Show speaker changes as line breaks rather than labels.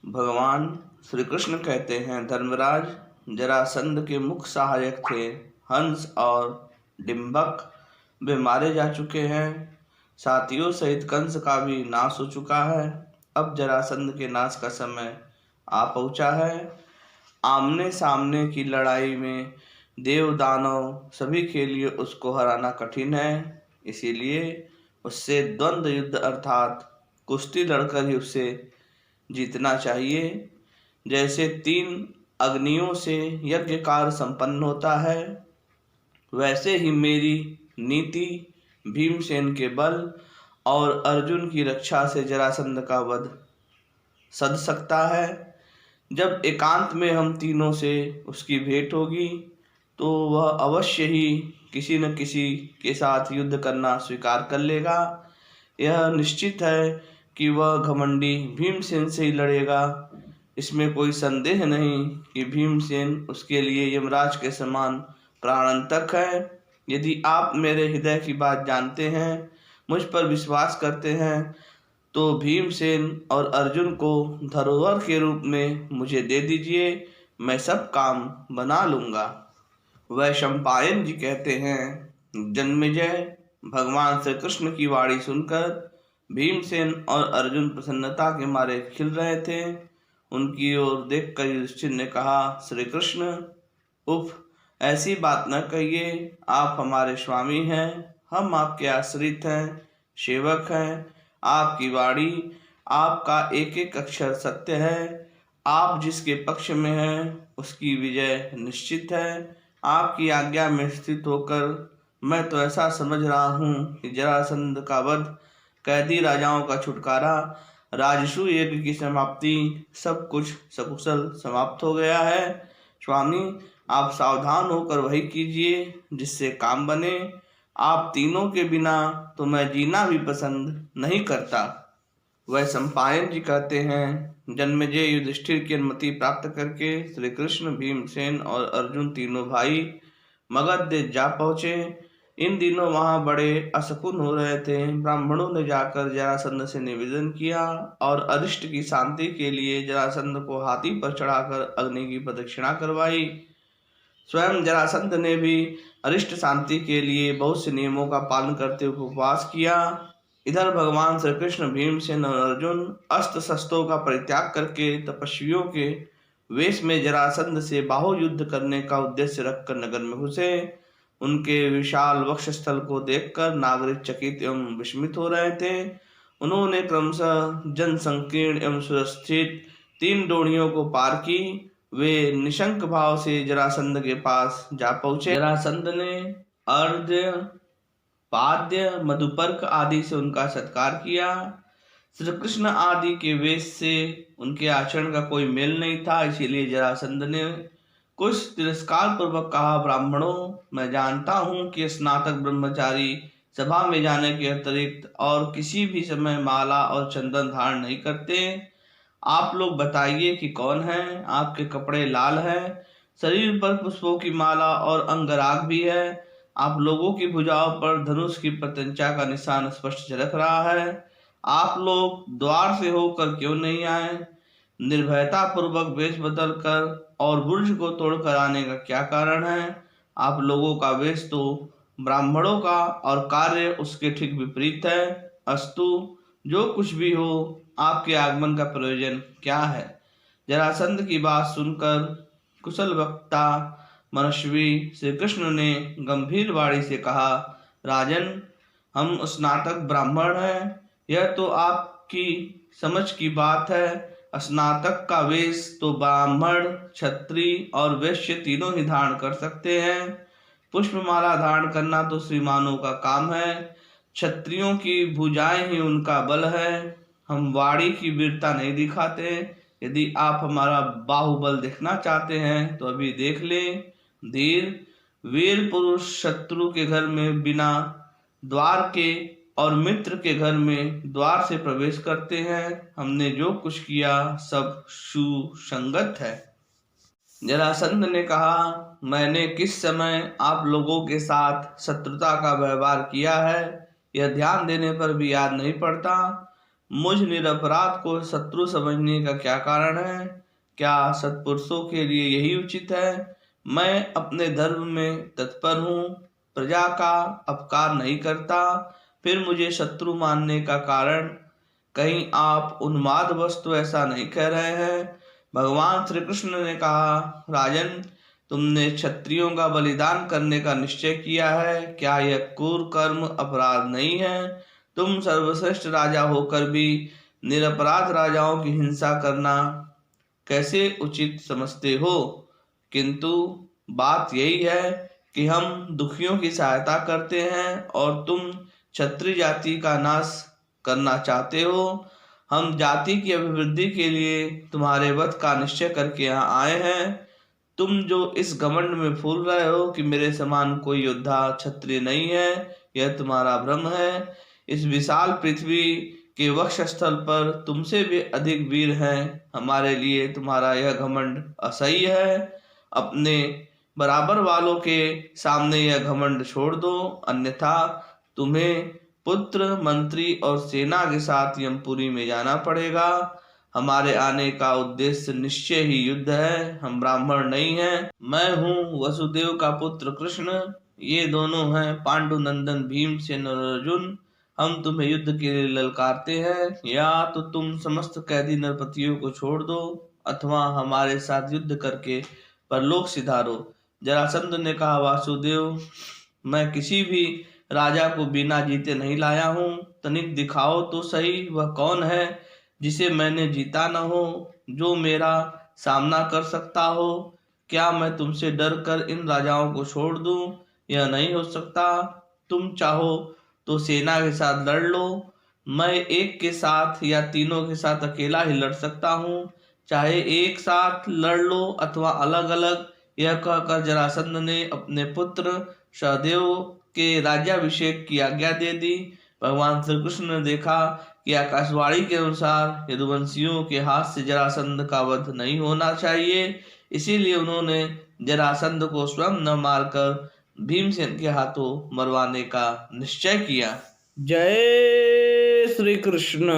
भगवान श्री कृष्ण कहते हैं, धर्मराज, जरासंध के मुख्य सहायक थे हंस और डिंबक, वे मारे जा चुके हैं। साथियों सहित कंस का भी नाश हो चुका है। अब जरासंध के नाश का समय आ पहुंचा है। आमने सामने की लड़ाई में देव दानव सभी के लिए उसको हराना कठिन है। इसीलिए उससे द्वंद्व युद्ध अर्थात कुश्ती लड़कर ही उससे जीतना चाहिए। जैसे 3 अग्नियों से यज्ञ कार्य संपन्न होता है, वैसे ही मेरी नीति भीमसेन के बल और अर्जुन की रक्षा से जरासंध का वध सध सकता है। जब एकांत में हम तीनों से उसकी भेंट होगी तो वह अवश्य ही किसी न किसी के साथ युद्ध करना स्वीकार कर लेगा। यह निश्चित है कि वह घमंडी भीमसेन से ही लड़ेगा। इसमें कोई संदेह नहीं कि भीमसेन उसके लिए यमराज के समान प्राणांतक है। यदि आप मेरे हृदय की बात जानते हैं, मुझ पर विश्वास करते हैं, तो भीमसेन और अर्जुन को धरोहर के रूप में मुझे दे दीजिए, मैं सब काम बना लूंगा। वैशंपायन जी कहते हैं, जन्मेजय, भगवान श्री कृष्ण की वाणी सुनकर भीमसेन और अर्जुन प्रसन्नता के मारे खिल रहे थे। उनकी ओर देखकर युधिष्ठिर ने कहा, श्री कृष्ण, उफ, ऐसी बात न कहिए। आप हमारे स्वामी हैं, हम आपके आश्रित हैं, सेवक हैं। आपकी वाणी, आपका एक एक अक्षर सत्य है। आप जिसके पक्ष में हैं उसकी विजय निश्चित है। आपकी आज्ञा में स्थित होकर मैं तो ऐसा समझ रहा हूँ कि जरासंध का वध, कैदी राजाओं का छुटकारा, राजसूय यज्ञ की समाप्ति, सब कुछ सकुशल समाप्त हो गया है। स्वामी, आप सावधान होकर वही कीजिए जिससे काम बने। आप तीनों के बिना तो मैं जीना भी पसंद नहीं करता। वैशंपायन जी कहते हैं, जन्मेजय युधिष्ठिर की अनुमति प्राप्त करके श्री कृष्ण, भीमसेन और अर्जुन तीनों भाई मगध देश जा पहुंचे। इन दिनों वहां बड़े असकुन हो रहे थे। ब्राह्मणों ने जाकर जरासंध से निवेदन किया और अरिष्ट की शांति के लिए जरासंध को हाथी पर चढ़ाकर अग्नि की प्रदक्षिणा करवाई। स्वयं जरासंध ने भी अरिष्ट शांति के लिए बहुत से नियमों का पालन करते हुए उपवास किया। इधर भगवान श्री कृष्ण, भीमसेन और अर्जुन अस्त्र शस्त्रों का परित्याग करके तपस्वियों के वेश में जरासंध से बाहु युद्ध करने का उद्देश्य रखकर नगर में घुसे। उनके विशाल वक्षस्थल को देखकर नागरिक चकित एवं विस्मित हो रहे थे। उन्होंने क्रमशः जन संकीर्ण एवं सुरक्षित 3 डोरियों को पार की। वे निशंक भाव से जरासंध के पास जा पहुंचे। जरासंध ने अर्घ्य, पाद्य, मधुपर्क आदि से उनका सत्कार किया। श्री कृष्ण आदि के वेश से उनके आचरण का कोई मेल नहीं था, इसीलिए जरासंध ने कुछ तिरस्कार पूर्वक कहा, ब्राह्मणों, मैं जानता हूँ कि स्नातक ब्रह्मचारी सभा में जाने के अतिरिक्त और किसी भी समय माला और चंदन धारण नहीं करते। आप लोग बताइए कि कौन है। आपके कपड़े लाल हैं, शरीर पर पुष्पों की माला और अंगराग भी है। आप लोगों की भुजाओं पर धनुष की प्रत्यंचा का निशान स्पष्ट झलक रहा है। आप लोग द्वार से होकर क्यों नहीं आए? निर्भयता पूर्वक वेश बदल कर और बुर्ज को तोड़कर आने का क्या कारण है? आप लोगों का वेश तो ब्राह्मणों का और कार्य उसके ठीक विपरीत है। अस्तु, जो कुछ भी हो, आपके आगमन का प्रयोजन क्या है? जरासंध की बात सुनकर कुशल वक्ता मनस्वी श्री कृष्ण ने गंभीर वाणी से कहा, राजन, हम स्नातक ब्राह्मण हैं। यह तो आपकी समझ की बात है। स्नातक का वेश तो ब्राह्मण, क्षत्रिय और वैश्य तीनों ही धारण कर सकते हैं। पुष्पमाला धारण करना तो श्रीमानों का काम है। क्षत्रियों की भुजाएं ही उनका बल है। हम वाणी की वीरता नहीं दिखाते। यदि आप हमारा बाहुबल देखना चाहते हैं तो अभी देख लें। धीर वीर पुरुष शत्रु के घर में बिना द्वार के और मित्र के घर में द्वार से प्रवेश करते हैं। हमने जो कुछ किया सब सुसंगत है। जरासंध ने कहा, मैंने किस समय आप लोगों के साथ शत्रुता का व्यवहार किया है, यह ध्यान देने पर भी याद नहीं पड़ता। मुझ निरपराध को शत्रु समझने का क्या कारण है? क्या सत्पुरुषों के लिए यही उचित है? मैं अपने धर्म में तत्पर हूँ, प्रजा का अपकार नहीं करता, फिर मुझे शत्रु मानने का कारण? कहीं आप उन्माद तो ऐसा नहीं कह रहे हैं? भगवान श्री कृष्ण ने कहा, राजन, तुमने क्षत्रियों का बलिदान करने का निश्चय किया है, क्या यह क्रूर कर्म अपराध नहीं है? तुम सर्वश्रेष्ठ राजा होकर भी निरपराध राजाओं की हिंसा करना कैसे उचित समझते हो? किंतु बात यही है कि हम दुखियों की सहायता करते हैं और तुम क्षत्रिय जाति का नाश करना चाहते हो। हम जाति की अभिवृद्धि के लिए तुम्हारे वध का निश्चय करके यहाँ आए हैं। तुम जो इस घमंड में फूल रहे हो कि मेरे समान कोई योद्धा क्षत्रिय नहीं है, यह तुम्हारा भ्रम है। इस विशाल पृथ्वी के वक्षस्थल पर तुमसे भी अधिक वीर हैं। हमारे लिए तुम्हारा यह घमंड असह्य है। अपने बराबर वालों के सामने यह घमंड छोड़ दो, अन्यथा तुम्हें पुत्र, मंत्री और सेना के साथ यमपुरी में जाना पड़ेगा। हमारे आने का उद्देश्य निश्चय ही युद्ध है। हम ब्राह्मण नहीं हैं। मैं हूँ वसुदेव का पुत्र कृष्ण, ये दोनों हैं पांडु नंदन भीमसेन और अर्जुन। हम तुम्हें युद्ध के लिए ललकारते हैं। या तो तुम समस्त कैदी नरपतियों को छोड़ दो, अथवा हमारे साथ युद्ध करके परलोक सिधारो। जरासंध ने कहा, वासुदेव, मैं किसी भी राजा को बिना जीते नहीं लाया हूँ। तनिक दिखाओ तो सही, वह कौन है जिसे मैंने जीता न हो, जो मेरा सामना कर सकता हो। क्या मैं तुमसे डर कर इन राजाओं को छोड़ दूं? यह नहीं हो सकता। तुम चाहो तो सेना के साथ लड़ लो। मैं एक के साथ या तीनों के साथ अकेला ही लड़ सकता हूँ। चाहे एक साथ लड़ लो अथवा अलग अलग। यह कहकर जरासंध ने अपने पुत्र सहदेव के राज्याभिषेक की आज्ञा दे दी। भगवान श्री कृष्ण ने देखा कि आकाशवाणी के अनुसार यदुवंशियों के हाथ से जरासंध का वध नहीं होना चाहिए, इसीलिए उन्होंने जरासंध को स्वयं न मारकर भीमसेन के हाथों मरवाने का निश्चय किया। जय श्री कृष्ण।